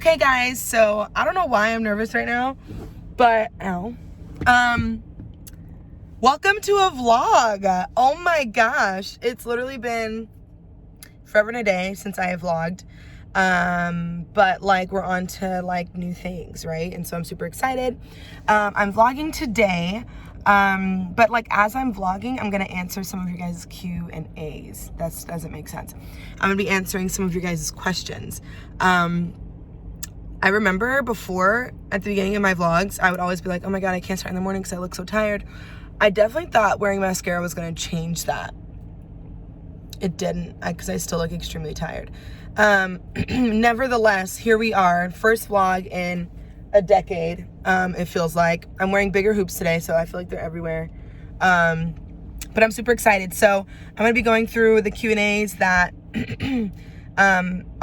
Okay, guys, so I don't know why I'm nervous right now, but welcome to a vlog. Oh my gosh, it's literally been forever and a day since I have vlogged. But like we're on to like new things, right? And so I'm super excited. I'm vlogging today. But like as I'm vlogging, I'm gonna answer some of your guys' Q&As. That doesn't make sense. I'm gonna be answering some of your guys' questions. I remember before, at the beginning of my vlogs, I would always be like, oh my God, I can't start in the morning because I look so tired. I definitely thought wearing mascara was gonna change that. It didn't, because I still look extremely tired. Nevertheless, here we are, first vlog in a decade, it feels like. I'm wearing bigger hoops today, so I feel like they're everywhere. But I'm super excited. So I'm gonna be going through the Q&As that on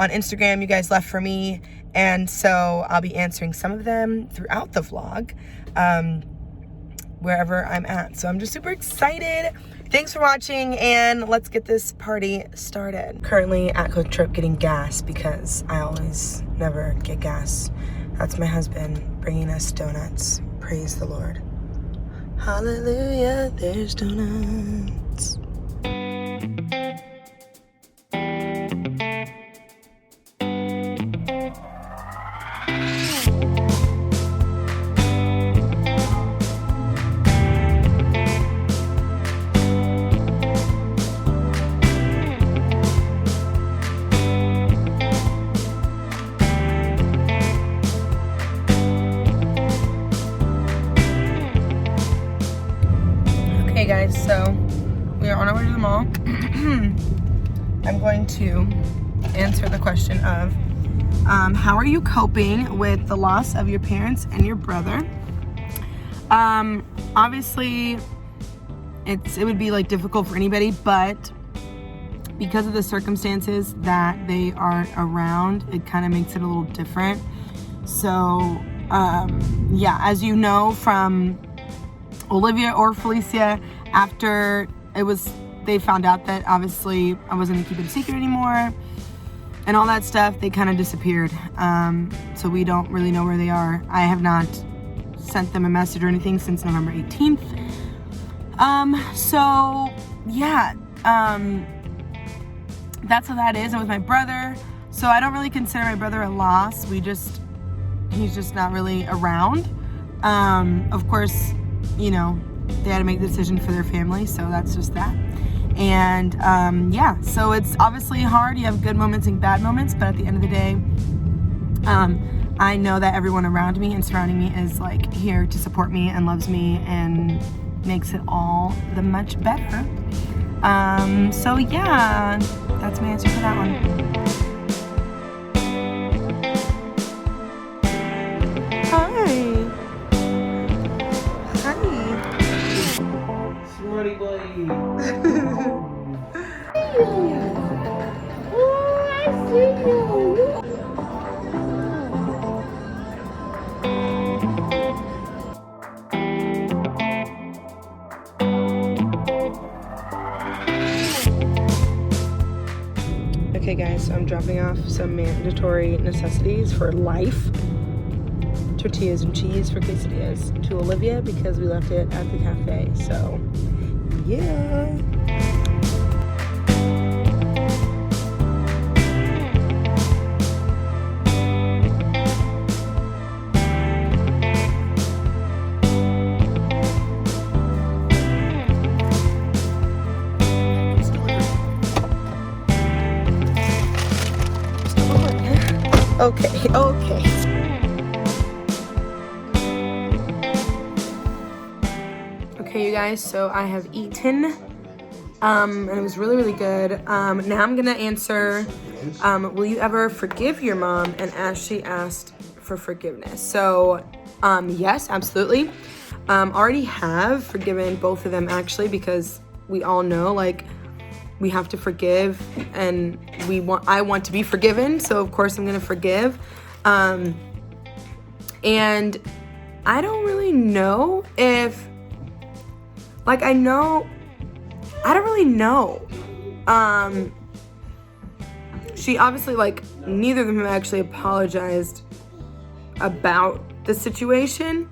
Instagram you guys left for me. And so I'll be answering some of them throughout the vlog, wherever I'm at. So I'm just super excited. Thanks for watching, and let's get this party started. Currently at Quick Trip getting gas because I always never get gas. That's my husband bringing us donuts. Praise the Lord. Hallelujah, there's donuts. Okay guys, so we are on our way to the mall. I'm going to answer the question of how are you coping with the loss of your parents and your brother? Obviously it would be like difficult for anybody, but because of the circumstances that they aren't around, it kind of makes it a little different. So yeah, as you know from Olivia or Felicia, after they found out that obviously I wasn't gonna keep it a secret anymore and all that stuff, they kind of disappeared. So we don't really know where they are. I have not sent them a message or anything since November 18th. So yeah, that's how that is. And with my brother, so I don't really consider my brother a loss. He's just not really around. Of course, you know, they had to make the decision for their family, so that's just that. And yeah, so it's obviously hard. You have good moments and bad moments, but at the end of the day, I know that everyone around me and surrounding me is like here to support me and loves me and makes it all the much better. So yeah, that's my answer for that one. Smarty boy. Okay guys, so I'm dropping off some mandatory necessities for life. Tortillas and cheese for quesadillas to Olivia because we left it at the cafe. So yeah. Okay. Okay, you guys, so I have eaten, and it was really, really good. Now I'm gonna answer, will you ever forgive your mom? And Ashley asked for forgiveness. So, yes, absolutely. Already have forgiven both of them actually, because we all know, like, we have to forgive, and I want to be forgiven, so of course I'm gonna forgive. And I don't really know if, like, I don't really know. she obviously, like, neither of them have actually apologized about the situation,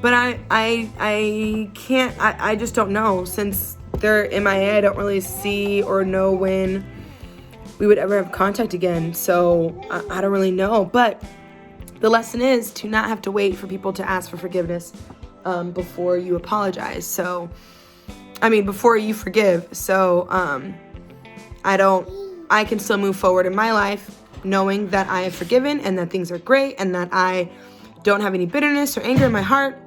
but I can't, I just don't know, since they're MIA. I don't really see or know when we would ever have contact again, so I don't really know. But the lesson is to not have to wait for people to ask for forgiveness before you apologize. So, I mean, before you forgive. So, I can still move forward in my life knowing that I have forgiven and that things are great and that I don't have any bitterness or anger in my heart.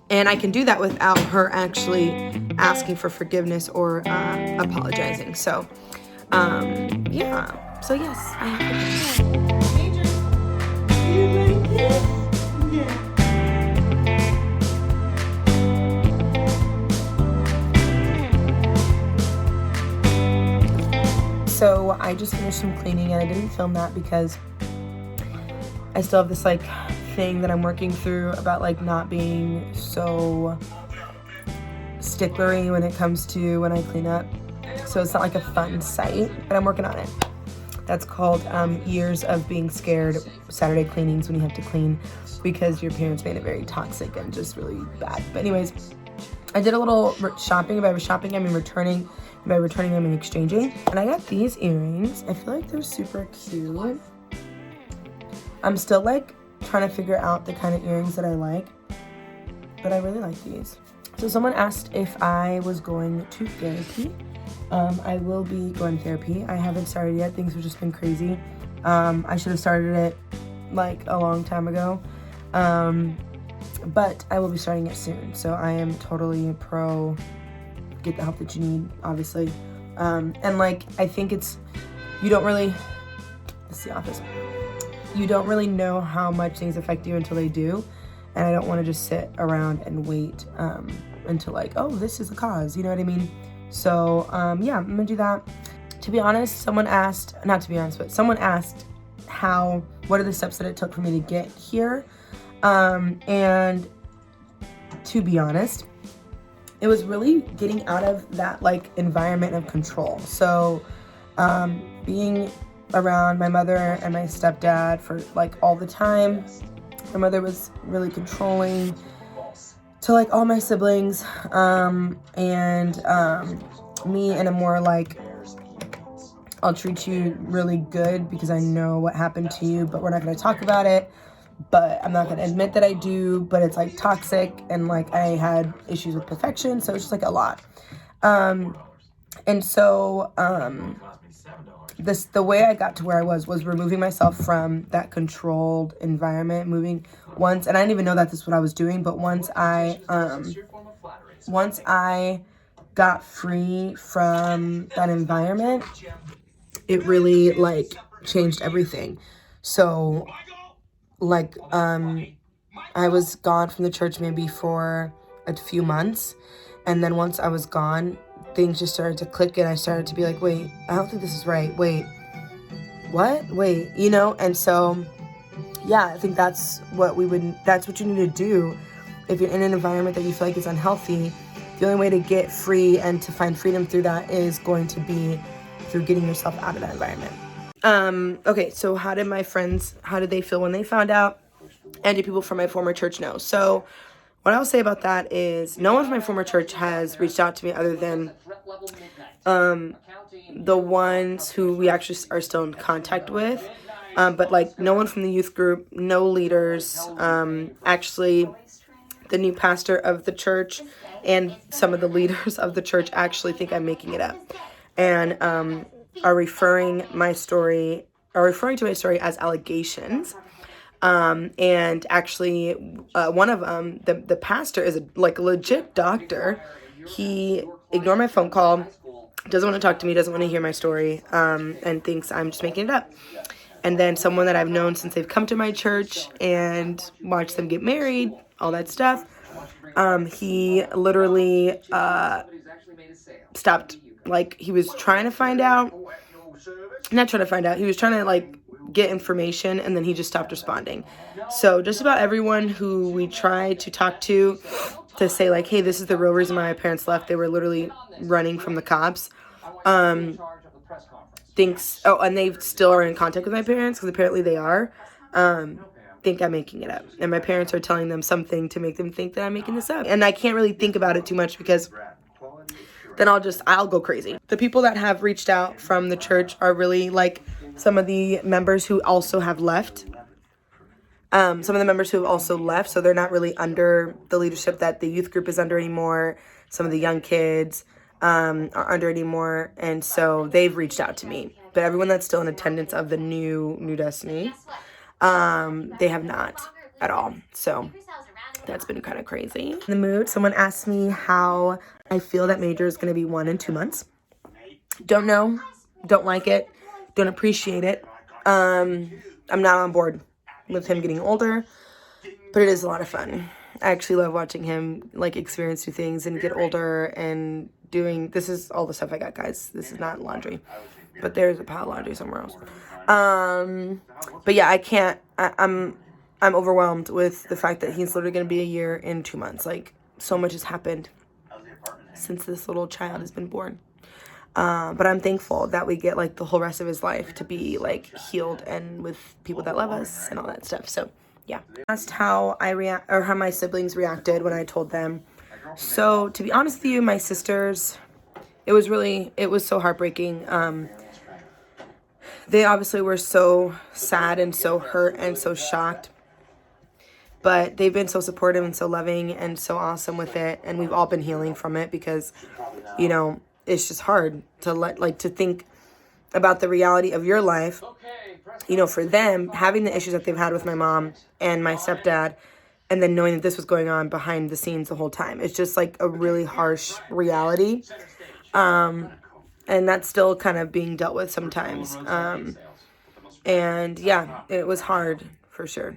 And I can do that without her actually asking for forgiveness or apologizing. So, yeah. So, yes, I have So I just finished some cleaning, and I didn't film that because I still have this like thing that I'm working through about like not being so sticklery when it comes to when I clean up. So it's not like a fun sight, but I'm working on it. That's called Years of Being Scared Saturday Cleanings, when you have to clean because your parents made it very toxic and just really bad. But anyways, I did a little shopping. By shopping, I mean returning. By returning, I mean exchanging. And I got these earrings. I feel like they're super cute. I'm still like trying to figure out the kind of earrings that I like, but I really like these. So someone asked if I was going to therapy. I will be going to therapy. I haven't started yet. Things have just been crazy. I should have started it like a long time ago. But I will be starting it soon. So I am totally pro get the help that you need, obviously. And like, I think you don't really, it's the office. You don't really know how much things affect you until they do. And I don't want to just sit around and wait until like, oh, this is the cause. You know what I mean? So, yeah, I'm gonna do that. To be honest, someone asked what are the steps that it took for me to get here? And to be honest, it was really getting out of that like environment of control. So, being around my mother and my stepdad for like all the time. My mother was really controlling to like all my siblings, and me in a more like, I'll treat you really good because I know what happened to you, but we're not going to talk about it. But I'm not going to admit that I do, but it's like toxic, and like I had issues with perfection, so it's just like a lot. And so the way I got to where I was removing myself from that controlled environment, and I didn't even know that this is what I was doing, but once I got free from that environment, it really like changed everything. So like I was gone from the church maybe for a few months, and then once I was gone, things just started to click, and I started to be like, wait, I don't think this is right. Wait, what? Wait, you know? And so, yeah, I think that's what you need to do. If you're in an environment that you feel like is unhealthy, the only way to get free and to find freedom through that is going to be through getting yourself out of that environment. Okay, so how did they feel when they found out? And did people from my former church know? So what I'll say about that is no one from my former church has reached out to me other than the ones who we actually are still in contact with. But like no one from the youth group, no leaders. Actually, the new pastor of the church and some of the leaders of the church actually think I'm making it up, and are referring to my story as allegations. And actually, one of them, the pastor, is a legit doctor. He ignored my phone call, doesn't want to talk to me, doesn't want to hear my story, and thinks I'm just making it up. And then someone that I've known since they've come to my church and watched them get married, all that stuff, he literally stopped. Like, he was trying to find out. Not trying to find out. He was trying to, like, get information, and then he just stopped responding. So just about everyone who we tried to talk to say, like, hey, this is the real reason why my parents left. They were literally running from the cops. thinks, oh, and they still are in contact with my parents, because apparently they are, think I'm making it up. And my parents are telling them something to make them think that I'm making this up. And I can't really think about it too much, because then I'll go crazy. The people that have reached out from the church are really like some of the members who also have left. Some of the members who have also left, so they're not really under the leadership that the youth group is under anymore. Some of the young kids are under anymore, and so they've reached out to me. But everyone that's still in attendance of the New Destiny, they have not at all. So that's been kind of crazy. In the mood, someone asked me how I feel that Major is going to be 1 in 2 months. Don't know, don't like it, don't appreciate it. I'm not on board with him getting older, but it is a lot of fun. I actually love watching him like experience new things and get older and doing, this is all the stuff I got, guys. This is not laundry, but there's a pile of laundry somewhere else. But yeah, I'm overwhelmed with the fact that he's literally going to be a year in 2 months. Like, so much has happened since this little child has been born. But I'm thankful that we get like the whole rest of his life to be like healed and with people that love us and all that stuff. So yeah. Asked how how my siblings reacted when I told them. So to be honest with you, my sisters, it was so heartbreaking. They obviously were so sad and so hurt and so shocked, but they've been so supportive and so loving and so awesome with it. And we've all been healing from it, because, you know, it's just hard to think about the reality of your life. You know, for them, having the issues that they've had with my mom and my stepdad, and then knowing that this was going on behind the scenes the whole time. It's just like a really harsh reality. And that's still kind of being dealt with sometimes. And yeah, it was hard for sure.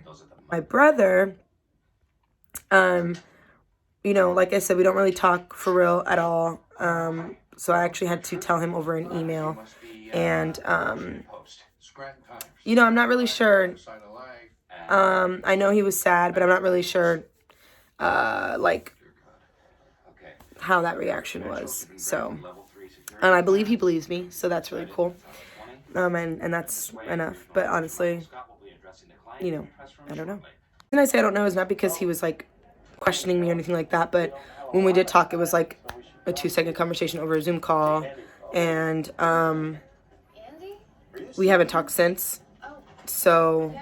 My brother, you know, like I said, we don't really talk for real at all. So I actually had to tell him over an email. And, you know, I'm not really sure. I know he was sad, but I'm not really sure, like, how that reaction was. So, and I believe he believes me, so that's really cool. And that's enough. But honestly, you know, I don't know. And I say I don't know is not because he was, like, questioning me or anything like that, but when we did talk, it was, like, a 2-second conversation over a Zoom call, and we haven't talked since. So